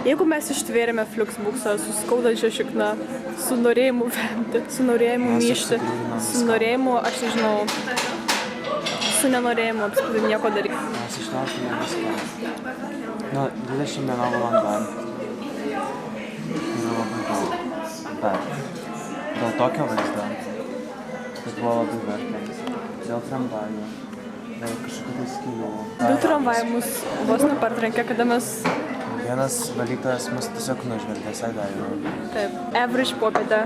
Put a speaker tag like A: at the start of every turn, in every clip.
A: Jeigu mes ištvėrėme fliuksbuksą su skaudančia šikna, su norėjimu vemti, su norėjimu myšti, su norėjimu, aš nežinau, su nenorėjimu apskritai nieko daryti.
B: Mes išlaukime viską. Nu, 21 valanda. Yra labai daug. Bet dėl tokio vaizdo, tai buvo labai verta. Dėl tramvajų, dėl kažkokių tai skylių.
A: Du tramvajai mus vos nepartrenkė, kada mes...
B: Vienas valytojas mus tiesiog nužvelgė, sagdavimo.
A: Taip, average popietę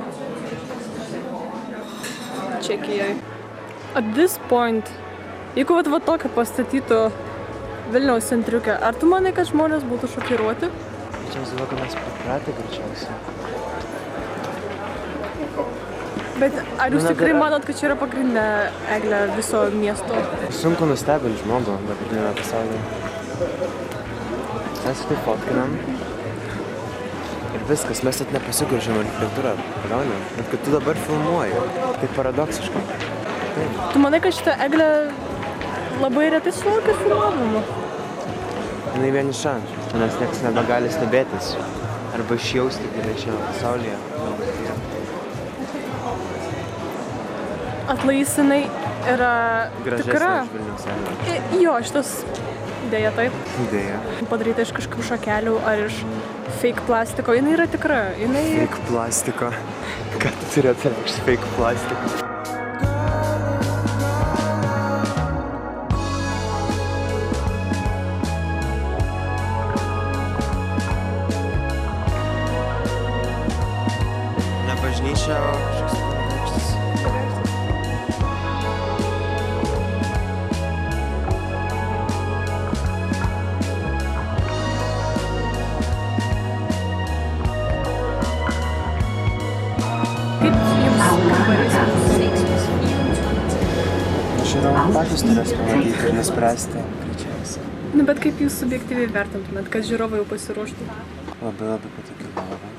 A: Čekijoje. At this point, jeigu va tokią pastatytų Vilniaus centriukę, ar tu manai, kad žmonės būtų šokiruoti?
B: Čia vis dėlto, kad mes pripratę greičiausiai.
A: Bet ar jūs tikrai manot, kad čia yra pagrindinė eglė viso miesto?
B: Sunku nustebinti žmogų dabartinėme pasaulyje. Mes taip fotkinam ir viskas, mes net nepasigrūžėm architektūrą, pagaunė. Bet kad tu dabar filmuoji, tai paradoksiškai. Taip.
A: Tu manai, kad šitą eglę labai retai sulaukia filmavimo?
B: Jinai vieniša, nes niekas nebegali stebėtis arba išjausti gerai šiame pasaulyje.
A: Atlaisinai yra
B: Gražesnė
A: tikra.
B: už Vilniaus eglę.
A: Jo, šitas idėja taip.
B: Idėja.
A: Padaryta iš kažkokių šakelių ar iš fake plastiko. Jinai yra tikra.
B: Fake plastiko. Ką tu turi atsireikšti fake plastiko? Ne bažnyčia, o kažkoks kunigaikštis. Žiūrovai patys turės pamatyti ir nuspręsti greičiausiai.
A: Nu, bet kaip jūs subjektyviai vertintumėt, kad žiūrovai jau pasiruoštų?
B: Labai patogi lova,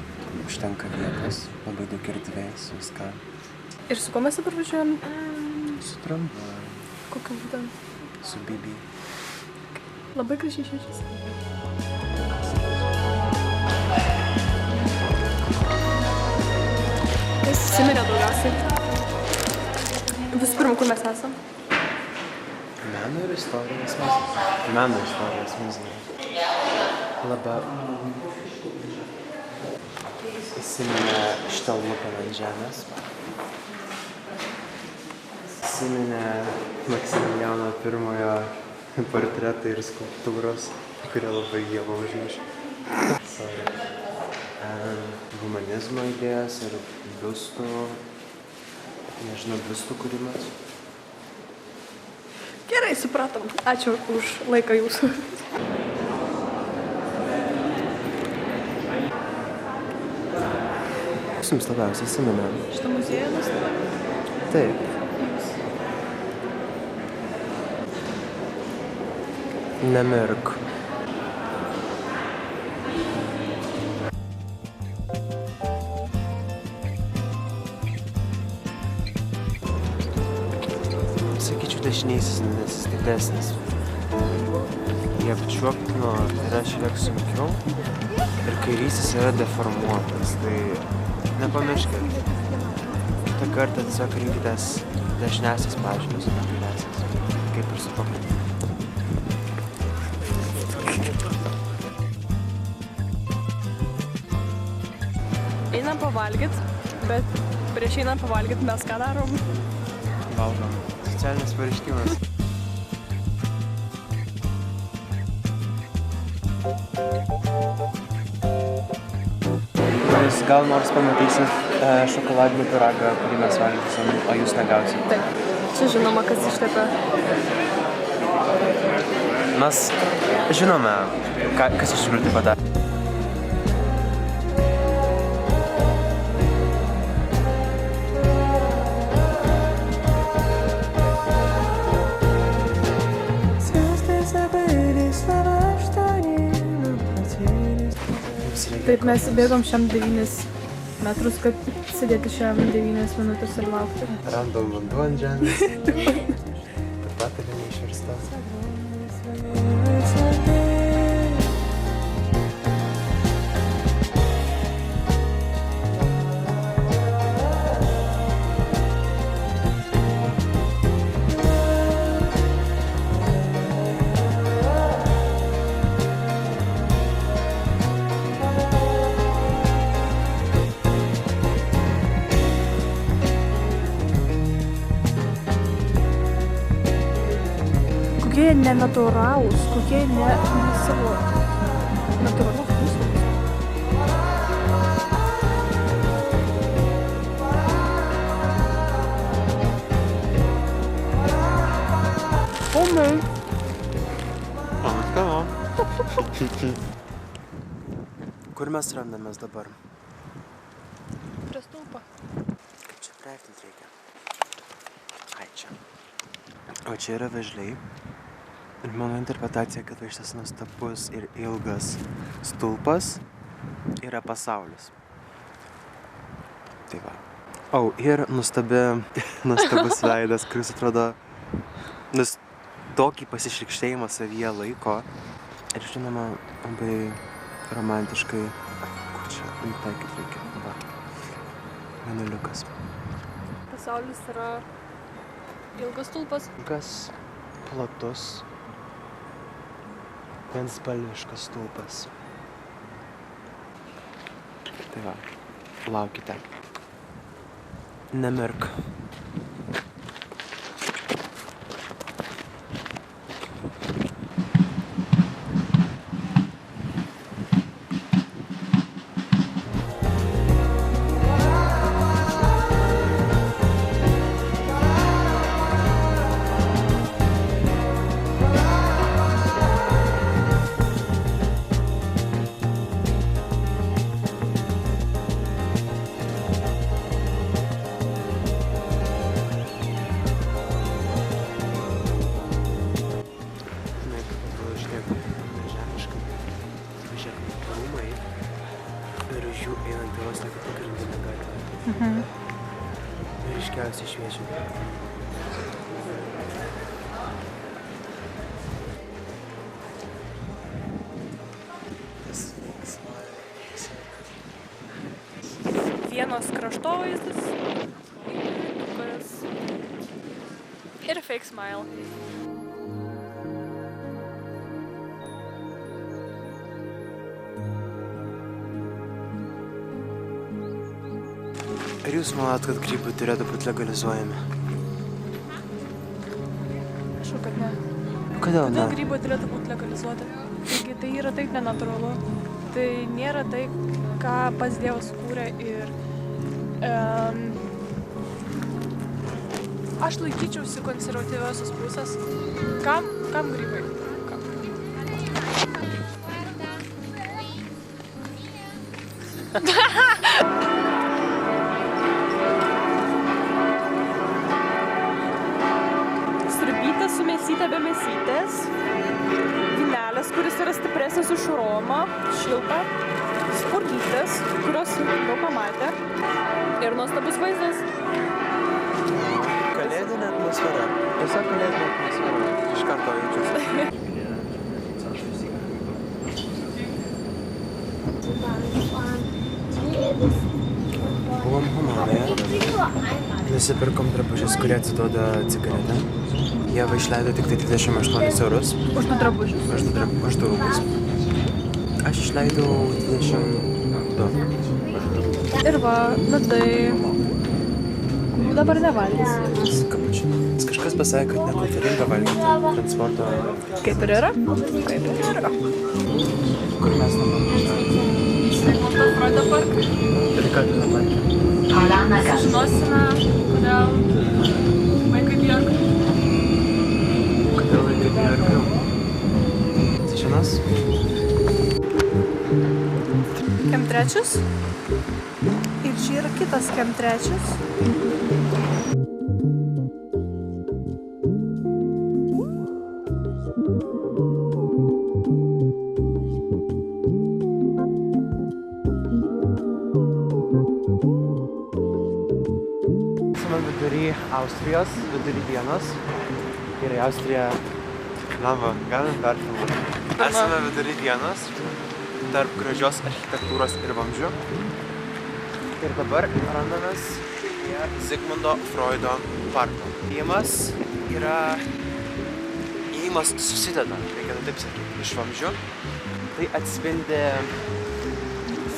B: užtenka vietos, labai daug erdvės, viską.
A: Ir su kuo mes dabar važiuojam?
B: Su tramvaju,
A: Kokiu būtent?
B: su Bibi.
A: Labai gražiai šviečiasi. Kas įsiminė daugiausiai? Visų pirma, kur mes esam?
B: Meno ir istorijos muziejus. Meno istorijos muziejus. Labai įsiminė šitą lupą ant žemės. Įsiminė Maksimiliano pirmojo portretai ir skulptūros, kurie labai gyvo užmušė. Humanizmo idėjas ir biustų, nežinau, biustų kūrimas.
A: Gerai, supratom. Ačiū už laiką jūsų.
B: Kas jums labiausiai įsiminė?
A: Šitą muziejų nustatė?
B: Taip. Nemirk. Sakyčiau, dešinysis, nes jis didesnis. Jį apčiuopti yra šiek tiek sunkiau ir kairysis yra deformuotas, tai nepamirškit. Kitą kartą tiesiog rinkitės dešinėsis pažymius, o ne kairiąsias, kaip ir su pamatyti.
A: Einam pavalgyt, bet prieš einam pavalgyt mes ką darom?
B: Valgom. Socialinis pareiškimas. Jūs gal nors pamatysit šokoladinį pyragą, kurį mes valgysim, o jūs negausit.
A: Taip. Čia žinoma, kas ištepė.
B: Mes žinome, kas iš tikrųjų tai padarė.
A: Taip, mes bėgom šiam 9 metrus, kad sėdėti šiam 9 minutės ir laukti.
B: Random vanduo ant žemės. Taip pat yra neišvirsta.
A: jie nenatūralūs, kokie ne savo natūralų pusės. Omai.
B: Skanu. Kur mes randamės dabar?
A: Prie stulpo.
B: Kaip čia priartinti reikia? Ai čia. O čia yra vėžliai. Ir mano interpretacija, kad šitas nuostabus ir ilgas stulpas yra pasaulis. Tai va. Ir nuostabus veidas, kuris atrodo tokį pasišlykštėjimą savyje laiko. Ir žinoma, labai romantiškai. Kur čia nutaikyti reikia? Va. Mėnuliukas.
A: Pasaulis yra ilgas stulpas.
B: Ilgas, platus, vienspalviškas stulpas. Tai va, laukite. Nemirk. Ryškiausiai šviečia.
A: Vienos kraštovaizdis ir fake smile.
B: Ar jūs manot, kad grybai turėtų būti legalizuojami?
A: Aišku, kad ne.
B: Kodėl ne?
A: Kodėl grybai turėtų būti legalizuoti? Taigi tai yra taip nenatūralu. Tai nėra tai, ką pats Dievas kūrė ir aš laikyčiausi konservatyviosios pusės. Kam grybai? Kam? Sriubytė su mėsyte be mėsytės. Vynelis, kuris yra stipresnis už romą, šilta. Spurgytės, kurios daug pamatė. Ir nuostabus vaizdas.
B: Kalėdinė atmosfera. Tiesiog kalėdinė atmosfera. Iš karto jaučiuosi. Buvom Hamanėje. Nusipirkom drabužius, kurie atsiduoda cigaretę. Jie išleido tik tai 28 eurus.
A: Už du drabužius.
B: Už du rūbus. Aš išleidau 22.
A: Ir va, tai dabar nevalgysiu.
B: Kapučinas. Kažkas pasakė, kad nekultūringa valgyti transporto.
A: Kaip ir yra? Kaip ir yra.
B: Kur mes dabar važiuojame?
A: Freudo parką.
B: Delikatino parke.
A: Sužinosime, kodėl vaikai bijo.
B: Kodėl vaikai bijo arklių? Žinos?
A: Kem trečias. Ir čia yra kitas kem trečias.
B: Esame vidury Austrijos, vidury Vienos. Ir į Austriją... Lamba, galim perfilmuoti. Esame vidury Vienos, tarp gražios architektūros ir vamzdžių. Ir dabar randamės prie Zigmundo Freudo parko. Įėjimas susideda, reikėtų taip sakyti, iš vamzdžių. Tai atspindi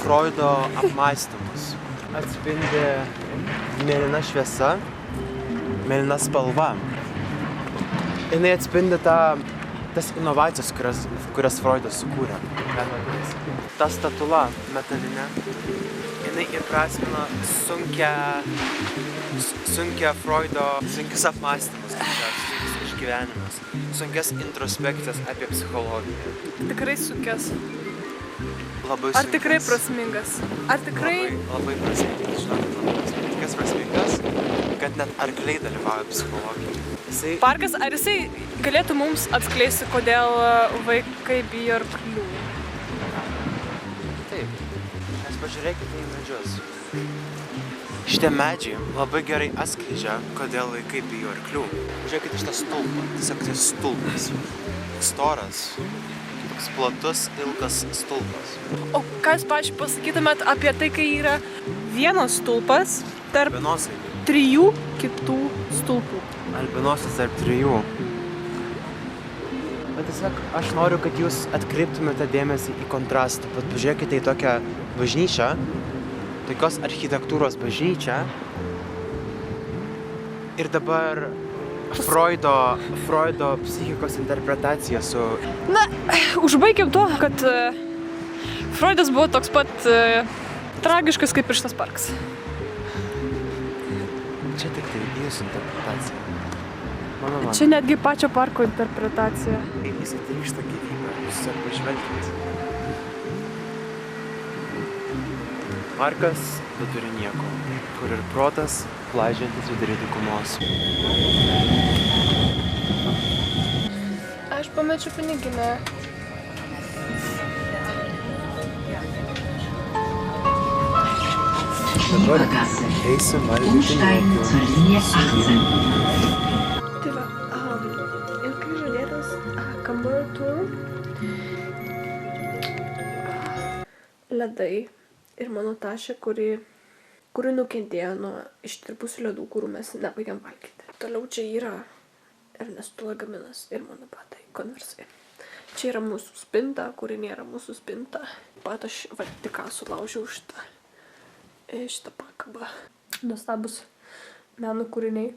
B: Freudo apmąstymus. Atspindi mėlyna šviesa, mėlyna spalva. Jinai atspindi tą tas inovacijos, kurias Freudas sukūrė. Ta statula metalinė, jinai įprasmino sunkią Freudo, sunkius apmąstymus, sunkius išgyvenimus, sunkias introspekcijas apie psichologiją.
A: Tikrai sunkės.
B: Labai
A: Ar tikrai prasmingas? Ar tikrai...
B: Labai prasmingas, žinokit, labai prasmingas. Kas prasmingas? Kad net arkliai dalyvauja psichologijoje.
A: Parkas, ar jisai galėtų mums atskleisti, kodėl vaikai bijo arklių?
B: Taip, nes pažiūrėkite į medžius. Šitie medžiai labai gerai atskleidžia, kodėl vaikai bijo arklių. Žiūrėkite šitą stulpą, tiesiog tai stulpas. Storas, toks platus, ilgas stulpas.
A: O ką jūs pačiai pasakytumėt apie tai, kai yra vienas stulpas tarp
B: Albinosai.
A: 3 kitų stulpų?
B: Albinosas tarp 3. Bet tiesiog aš noriu, kad jūs atkreiptumėte dėmesį į kontrastą. Pat pažiūrėkite į tokią bažnyčią, tokios architektūros bažnyčią. Ir dabar Freudo psichikos interpretacija su...
A: Na, užbaigiam tuo, kad Freudas buvo toks pat tragiškas kaip ir šitas parkas.
B: Čia tik tai jūsų interpretacija. Mano.
A: Čia netgi pačio parko interpretacija.
B: Jis atrykšta gyvybę, jūs tiesiog pažvelkite. Parkas vidury nieko, kur ir protas klaidžiantis vidury dykumos.
A: Aš pamečiau piniginę.
B: Dabar eisim valgyti niekių.
A: Tai va, ir kai žadėtas kambario tur, ledai ir mano tašė, kuri nukentėjo nuo ištirpusių ledų, kurių mes nebaigėm valgyti. Toliau čia yra Ernesto lagaminas ir mano batai konversai. Čia yra mūsų spinta, kuri nėra mūsų spinta. Pat aš tik ką sulaužiau šitą pakabą. Nuostabus meno kūriniai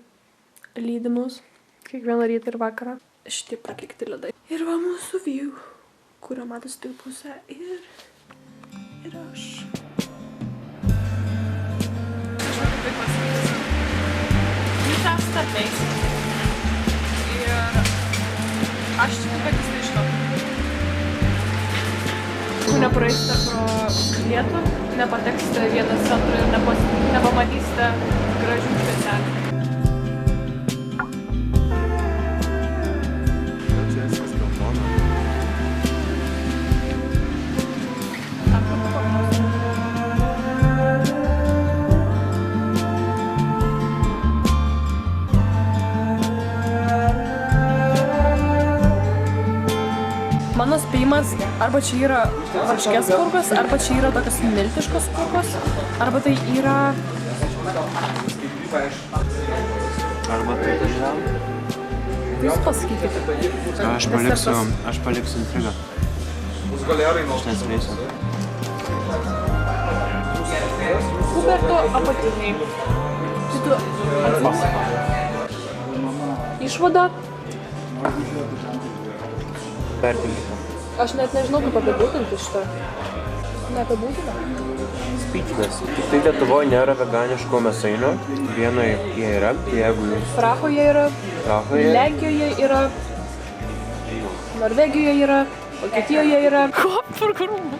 A: lydi mus kiekvieną rytą ir vakarą. Šitie prakeikti ledai. Ir va mūsų view, kurio matosi tik pusę ir aš. Žinau, kaip tai pasakysiu. Jūs esate amazing. Ir aš tikiu, kad jūs tai žinau. Jeigu nepraeisite pro lietų, nepateksite vieną centrą ir nepamatysite gražių švieselių.
B: Čia viskas geltona.
A: Mano spėjimas, arba čia yra varškės spurgos, arba čia yra tokios miltiškos spurgos, arba tai yra...
B: Arba tai žinau.
A: Jūs pasakykite.
B: Aš paliksiu intrigą. Aš nespėsiu.
A: Huberto apatiniai. Tai tu atsims. Išvada.
B: Vertinkite.
A: Aš net nežinau, kaip apibūdinti šitą. Neapibūdina.
B: Speechless. Tik tai Lietuvoje nėra veganiško mėsainio. Vienoje jie yra, tai jeigu jūs...
A: Prahoje yra, Lenkijoje yra, Norvegijoje yra, Vokietijoje yra. Ko? Parkarūmų.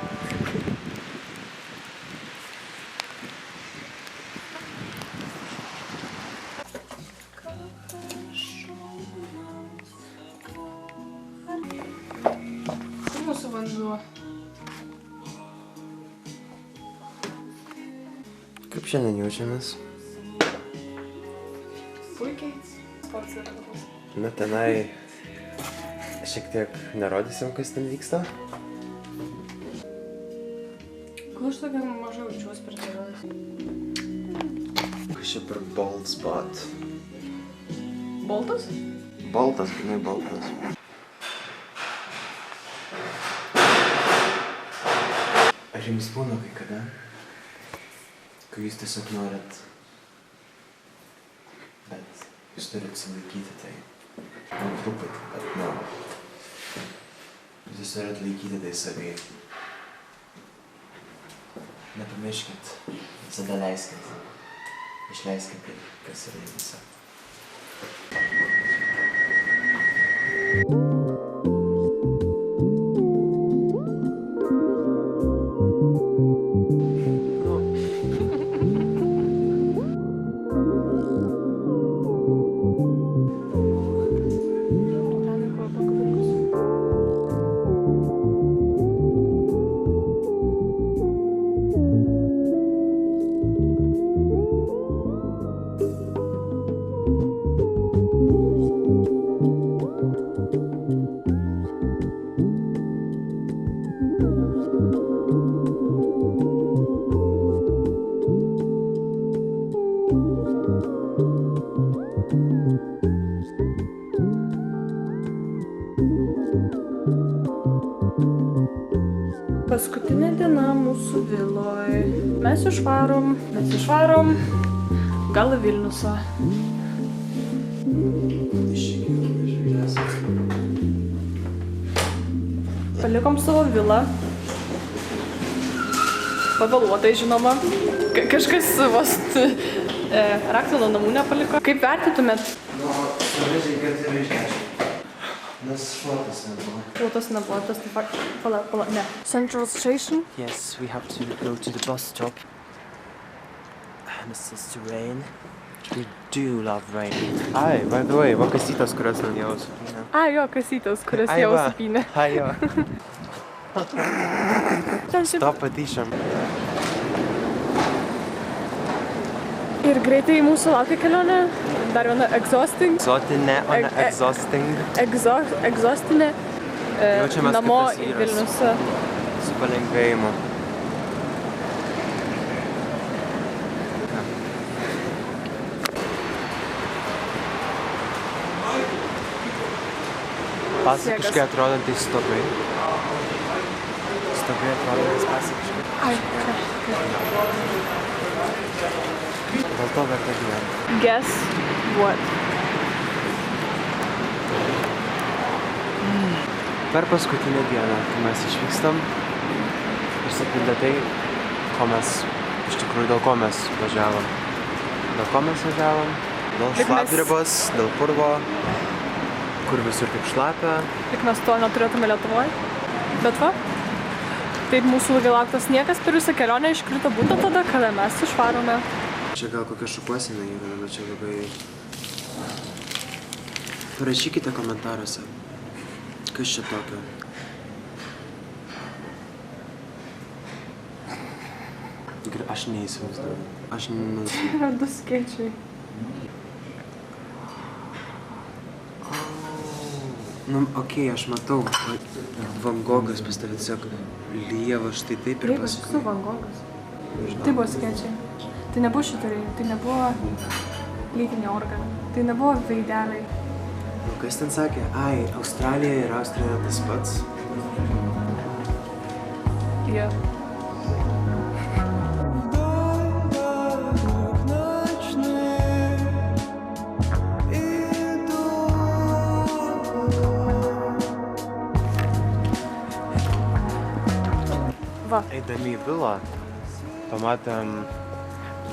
A: Mūsų vanduo.
B: Kaip šiandien jaučiamės?
A: Puikiai. Sportas yra labai.
B: Na, tenai šiek tiek nerodysim, kas ten vyksta.
A: Kodėl aš tokia mažai jaučiuosi per keliones?
B: Kas čia per bold spot?
A: Boltas?
B: Baltas, grynai baltas. Ar jums būna kai kada, kai jūs tiesiog norit, bet jūs turit sulaikyti tai. Truputį, bet jūs turit laikyti tai savy. Nepamirškit, visada leiskit. Išleiskit tai, kas yra įvysa.
A: Paskutinė diena mūsų viloj. Mes išvarom. Gal į Vilniusą. Palikom savo vilą. Pavėluotai, žinoma. Kažkas vos raktą nuo namų nepaliko. Kaip vertintumėt?
B: Pavyzdžiui, kad yra išdešim. Nes šluotas nebuvo.
A: Šluotas nebuvo, tas taip pat... Pala, ne. Central Station?
B: Yes, we have to go to the bus stop. And it starts to rain. We do love rain. Ai, by the way, va kasytas, kurios nanėjau supynė.
A: Ai, jo, kasytas, kurias jau supynė.
B: Ai, jo. Stop patyšiam.
A: Ir greitai mūsų laukia kelionė. Dar viena exhausting.
B: Exotinė, o ne exhausting.
A: Exhaustinė.
B: Jaučiamės
A: Namo
B: kaip tas
A: į
B: vyras.
A: Vilniusą.
B: Su palengvėjimu. Pasakiškai atrodantys stogai. Stogai atrodantis pasakiškai.
A: Ai,
B: Dėl to verta gyventi.
A: guess what?
B: Per paskutinę dieną, kai mes išvykstam, išsipildė tai, dėl ko mes važiavom. Dėl ko mes važiavom? Dėl šlapdribos, dėl purvo, kur visur taip šlapia.
A: Tik mes to neturėtume Lietuvoje. Bet va, taip mūsų ilgai lauktas sniegas per visą kelionę iškrito būtent tada, kada mes išvarome.
B: Čia gal kokia šukuosena įveda, bet čia labai... Parašykite komentaruose, kas čia tokio. Aš neįsivaizduoju. Aš neįsivaizduoju.
A: Yra du skėčiai.
B: Nu, okei, aš matau. Van Gogas pas tavę tiesiog lieva štai taip ir
A: Taip, aš esu Van Gogas. Tai buvo skėčiai. Tai nebuvo šiturėjai, tai nebuvo lytiniai organai, tai nebuvo veideliai.
B: Nu, kas ten sakė? Ai, Australija ir Austrija yra tas pats.
A: Jie. Va.
B: Eidami į vilą, pamatėm...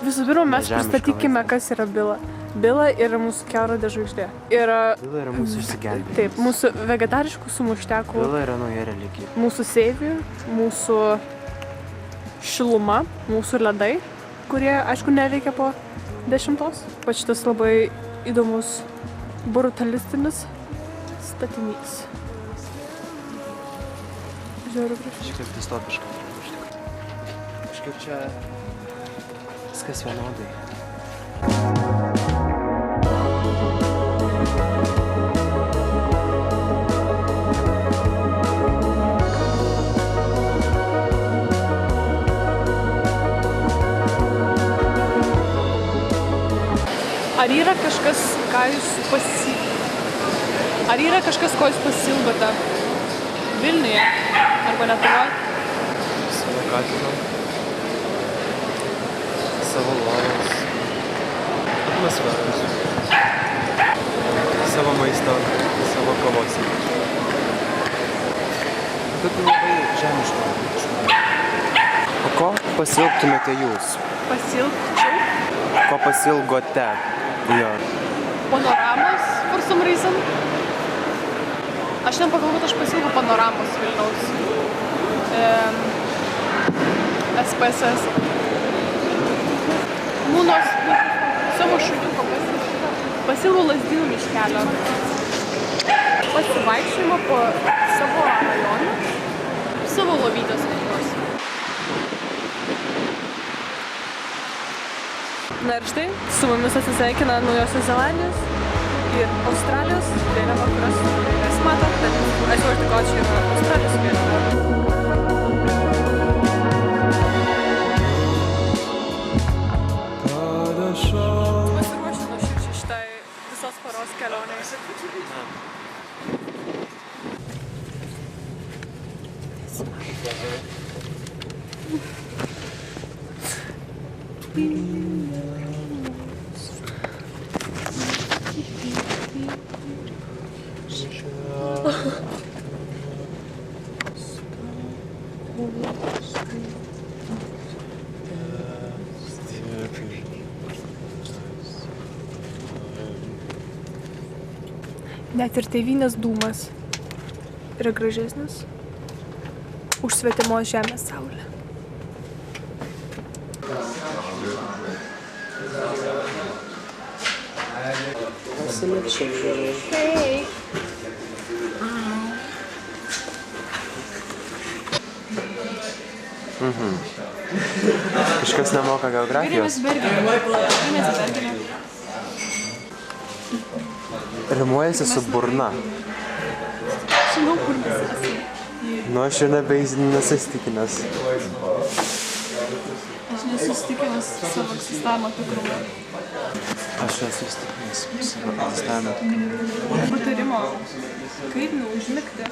A: Visų pirma, mes
B: Nežemišką
A: pristatykime,
B: vaizdą.
A: kas yra Bila. Bila yra mūsų kelrodė žvaigždė. Yra,
B: Vila yra mūsų išsigelbėjimas.
A: taip, mūsų vegetariškų sumuštekų,
B: Vila yra nauja religija.
A: mūsų seivių, mūsų šiluma, mūsų ledai, kurie, aišku, neveikia po 10. Pat šitas labai įdomus brutalistinis statinys. Žiūriu prieš.
B: Šiek tiek distopiška. Kažkaip čia viskas vienodai.
A: Ar yra kažkas, ko jūs pasilgote Vilniuje arba Lietuvoje?
B: Savo katino, savo lovos, atmosferos, savo maisto, savo kavos. Tokių labai žemiškų. O ko pasiilgtumėte jūs?
A: Pasilgčiau.
B: Ko pasilgote? Jo.
A: Panoramos, for some reason. Aš nepagalvoju, kad aš pasilgau panoramos Vilniaus. SPSS. Mūnos savo šuniuko pasilgau Lazdynų miškelio. Pasivaikščiojimą po savo rajoną. Savo lovytės kokios. Na ir štai, su mumis atsisveikina Naujosios Zelandijos ir Australijos vėliava, kurios mes matom, bet aš jau tik čia yra Australijos vėliava. Pasiruošiu nuoširdžiai šitai visos paros kelionei. Net ir tėvynės dūmas yra gražesnis už svetimos žemės saulę. Hey.
B: Kažkas nemoka geografijos. Rimuojasi su burna.
A: Žinau, kur mes esame.
B: Nu, aš jau nesisitikinęs.
A: Aš nesusitikinęs savo egzistavimo tikrumu.
B: Aš esu įsitikinęs savo egzistavimo tikrumu.
A: Patarimo, kaip neužmigti.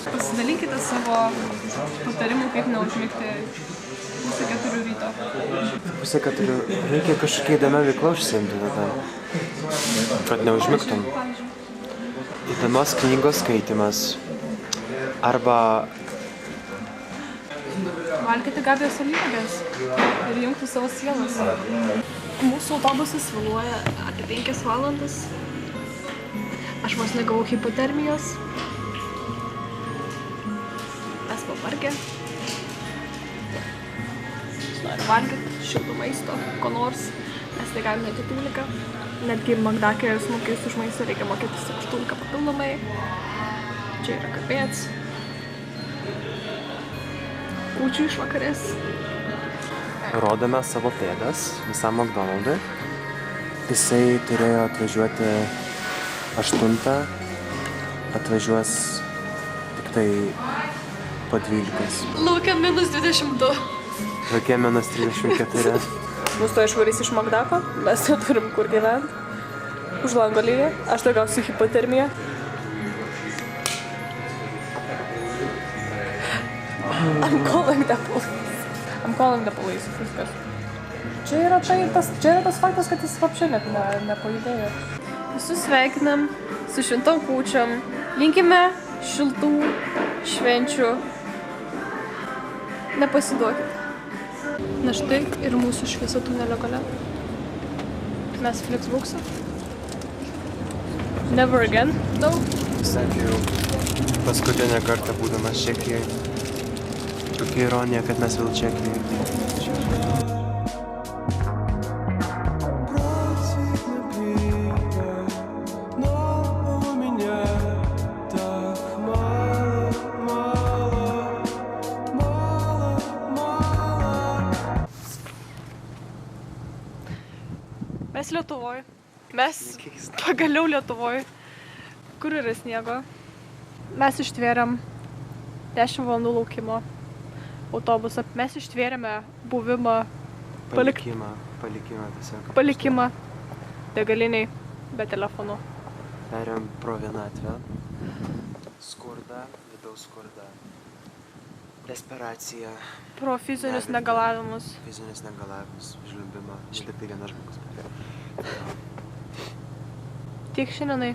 A: Pasidalinkite savo patarimų, kaip neužmigti 3:30 ryto.
B: 3:30 reikia kažkokia įdomia veikla užsiimti tada, kad neužmigtum. Įdomios knygos skaitimas. Arba...
A: Valgyti Gabijos alyvuoges ir jungti savo sielas. Mūsų autobusas vėluoja apie 5 valandas. Aš vos negavau hipotermijos. Mes pavargę. Aš noriu valgyti šilto maisto, ko nors. Mes negalime net 12. Netgi Magdake smokėjus už maistą reikia mokėtis 18 papildomai. Čia yra kapėts. Kūčių išvakarės.
B: Rodome savo pėdas visam McDonald'ui. Jisai turėjo atvažiuoti 8, atvažiuos tik tai po 12.
A: Laukia minus 22.
B: Laukia minus 34.
A: Nustoja išvarys iš Magdako, mes neturim kur gyventi. Už lango lyja, aš tai gausiu hipotermiją. I'm calling the police. Viskas. Čia yra tas faktas, kad jis vapšė net nepajudėjo. Visus sveikinam su šventom kūčiom. Linkime šiltų švenčių. Nepasiduokit. Na štai ir mūsų šviesa tunelio gale. Mes Flixbukse. Never again, though.
B: Sakiau, paskutinę kartą būdamas Čekijoje. Tokia ironija, kad mes vėl Čekijoje.
A: Mes Lietuvoj. Mes pagaliau Lietuvoj. Kur yra sniego? Mes ištvėrėm 10 valandų laukimo autobusą. Mes ištvėrėme buvimą
B: Palikimą tiesiog.
A: Palikimą degaliniai be telefonų.
B: Perėm pro vienatvę. Skurdą, vidaus skurdą. Desperaciją.
A: Pro fizinius negalavimus.
B: Fizinius negalavimus, žliumbimą. Štai vienas žmogus patyrė.
A: Tiek šiandienai.